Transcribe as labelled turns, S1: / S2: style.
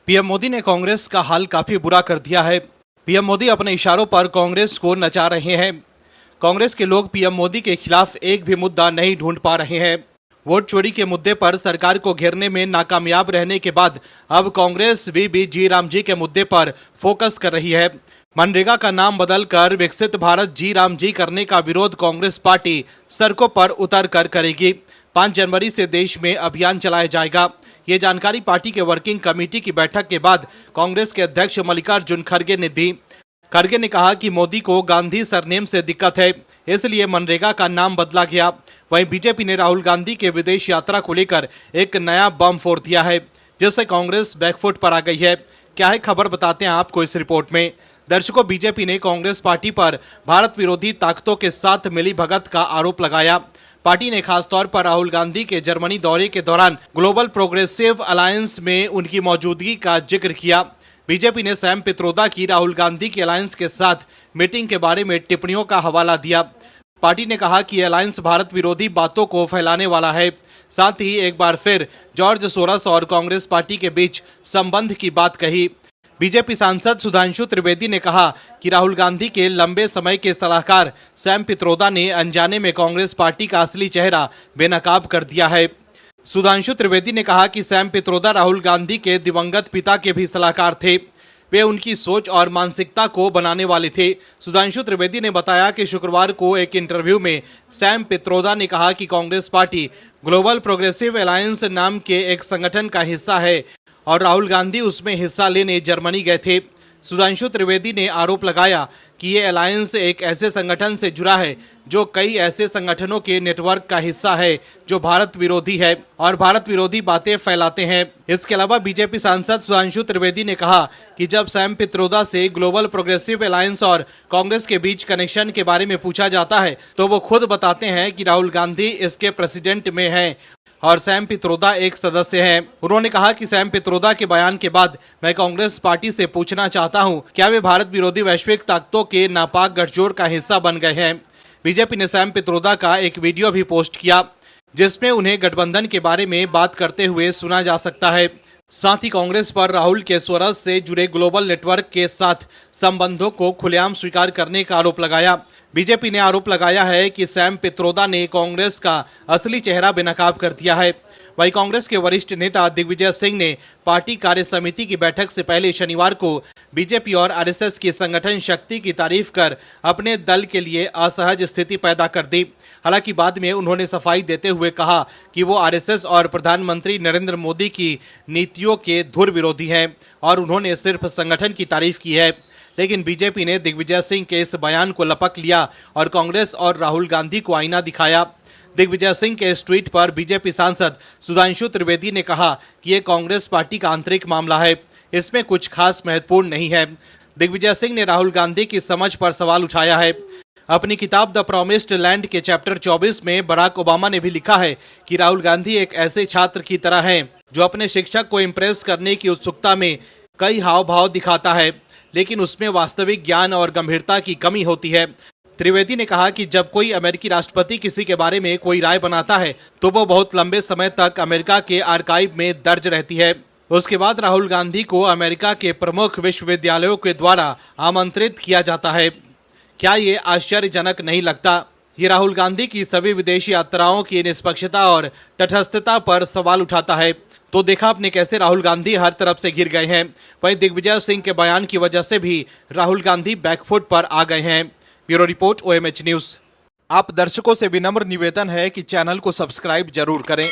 S1: PM Modi ने कांग्रेस का हाल काफी बुरा कर दिया है। पीएम मोदी अपने इशारों पर कांग्रेस को नचा रहे हैं। कांग्रेस के लोग पीएम मोदी के खिलाफ एक भी मुद्दा नहीं ढूंढ पा रहे हैं। वोट चोरी के मुद्दे पर सरकार को घेरने में नाकामयाब रहने के बाद अब कांग्रेस वीबी जी राम जी के मुद्दे पर फोकस कर रही है। मनरेगा का नाम बदलकर विकसित भारत जी राम जी करने का विरोध कांग्रेस पार्टी सड़कों पर उतर कर करेगी। 5 जनवरी से देश में अभियान चलाया जाएगा। ये जानकारी पार्टी के वर्किंग कमेटी की बैठक के बाद कांग्रेस के अध्यक्ष मल्लिकार्जुन खड़गे ने दी। खड़गे ने कहा कि मोदी को गांधी सरनेम से दिक्कत है, इसलिए मनरेगा का नाम बदला गया। वहीं बीजेपी ने राहुल गांधी के विदेश यात्रा को लेकर एक नया बम फोड़ दिया है, जिससे कांग्रेस बैकफुट पर आ गई है। क्या है खबर, बताते हैं आपको इस रिपोर्ट में। दर्शकों, बीजेपी ने कांग्रेस पार्टी पर भारत विरोधी ताकतों के साथ मिलीभगत का आरोप लगाया। पार्टी ने खासतौर पर राहुल गांधी के जर्मनी दौरे के दौरान ग्लोबल प्रोग्रेसिव अलायंस में उनकी मौजूदगी का जिक्र किया। बीजेपी ने सैम पित्रोदा की राहुल गांधी की अलायंस के साथ मीटिंग के बारे में टिप्पणियों का हवाला दिया। पार्टी ने कहा कि अलायंस भारत विरोधी बातों को फैलाने वाला है। साथ ही एक बार फिर जॉर्ज सोरस और कांग्रेस पार्टी के बीच संबंध की बात कही। बीजेपी सांसद सुधांशु त्रिवेदी ने कहा कि राहुल गांधी के लंबे समय के सलाहकार सैम पित्रोदा ने अनजाने में कांग्रेस पार्टी का असली चेहरा बेनकाब कर दिया है। सुधांशु त्रिवेदी ने कहा कि सैम पित्रोदा राहुल गांधी के दिवंगत पिता के भी सलाहकार थे। वे उनकी सोच और मानसिकता को बनाने वाले थे। सुधांशु त्रिवेदी ने बताया कि शुक्रवार को एक इंटरव्यू में सैम पित्रोदा ने कहा कि Congress party global progressive alliance नाम के एक संगठन का हिस्सा है और राहुल गांधी उसमें हिस्सा लेने जर्मनी गए थे। सुधांशु त्रिवेदी ने आरोप लगाया कि ये अलायंस एक ऐसे संगठन से जुड़ा है जो कई ऐसे संगठनों के नेटवर्क का हिस्सा है जो भारत विरोधी है और भारत विरोधी बातें फैलाते हैं। इसके अलावा बीजेपी सांसद सुधांशु त्रिवेदी ने कहा कि जब सैम पित्रोदा से ग्लोबल प्रोग्रेसिव अलायंस और कांग्रेस के बीच कनेक्शन के बारे में पूछा जाता है तो वो खुद बताते हैं कि राहुल गांधी इसके प्रेसिडेंट में हैं और सैम पित्रोदा एक सदस्य हैं। उन्होंने कहा कि सैम पित्रोदा के बयान के बाद मैं कांग्रेस पार्टी से पूछना चाहता हूं, क्या वे भारत विरोधी वैश्विक ताकतों के नापाक गठजोड़ का हिस्सा बन गए हैं। बीजेपी ने सैम पित्रोदा का एक वीडियो भी पोस्ट किया जिसमें उन्हें गठबंधन के बारे में बात करते हुए सुना जा सकता है। साथ ही कांग्रेस पर राहुल के सोरस से जुड़े ग्लोबल नेटवर्क के साथ संबंधों को खुलेआम स्वीकार करने का आरोप लगाया। बीजेपी ने आरोप लगाया है कि सैम पित्रोदा ने कांग्रेस का असली चेहरा बेनकाब कर दिया है। वहीं कांग्रेस के वरिष्ठ नेता दिग्विजय सिंह ने पार्टी कार्य समिति की बैठक से पहले शनिवार को बीजेपी और आरएसएस की संगठन शक्ति की तारीफ कर अपने दल के लिए असहज स्थिति पैदा कर दी। हालांकि बाद में उन्होंने सफाई देते हुए कहा कि वो आरएसएस और प्रधानमंत्री नरेंद्र मोदी की नीतियों के धुर विरोधी हैं और उन्होंने सिर्फ संगठन की तारीफ की है। लेकिन बीजेपी ने दिग्विजय सिंह के इस बयान को लपक लिया और कांग्रेस और राहुल गांधी को आईना दिखाया। दिग्विजय सिंह के इस ट्वीट पर बीजेपी सांसद सुधांशु त्रिवेदी ने कहा कि ये कांग्रेस पार्टी का आंतरिक मामला है, इसमें कुछ खास महत्वपूर्ण नहीं है। दिग्विजय सिंह ने राहुल गांधी की समझ पर सवाल उठाया है। अपनी किताब द प्रॉमिस्ड लैंड के चैप्टर 24 में बराक ओबामा ने भी लिखा है कि राहुल गांधी एक ऐसे छात्र की तरह हैं जो अपने शिक्षक को इम्प्रेस करने की उत्सुकता में कई हाव भाव दिखाता है, लेकिन उसमें वास्तविक ज्ञान और गंभीरता की कमी होती है। त्रिवेदी ने कहा कि जब कोई अमेरिकी राष्ट्रपति किसी के बारे में कोई राय बनाता है तो वो बहुत लंबे समय तक अमेरिका के आर्काइव में दर्ज रहती है। उसके बाद राहुल गांधी को अमेरिका के प्रमुख विश्वविद्यालयों के द्वारा आमंत्रित किया जाता है। क्या ये आश्चर्यजनक नहीं लगता? ये राहुल गांधी की सभी विदेशी यात्राओं की निष्पक्षता और तटस्थता पर सवाल उठाता है। तो देखा आपने कैसे राहुल गांधी हर तरफ से घिर गए हैं। वहीं दिग्विजय सिंह के बयान की वजह से भी राहुल गांधी बैकफुट पर आ गए हैं। Bureau report, OMH news. आप दर्शकों से विनम्र निवेदन है कि चैनल को सब्सक्राइब जरूर करें।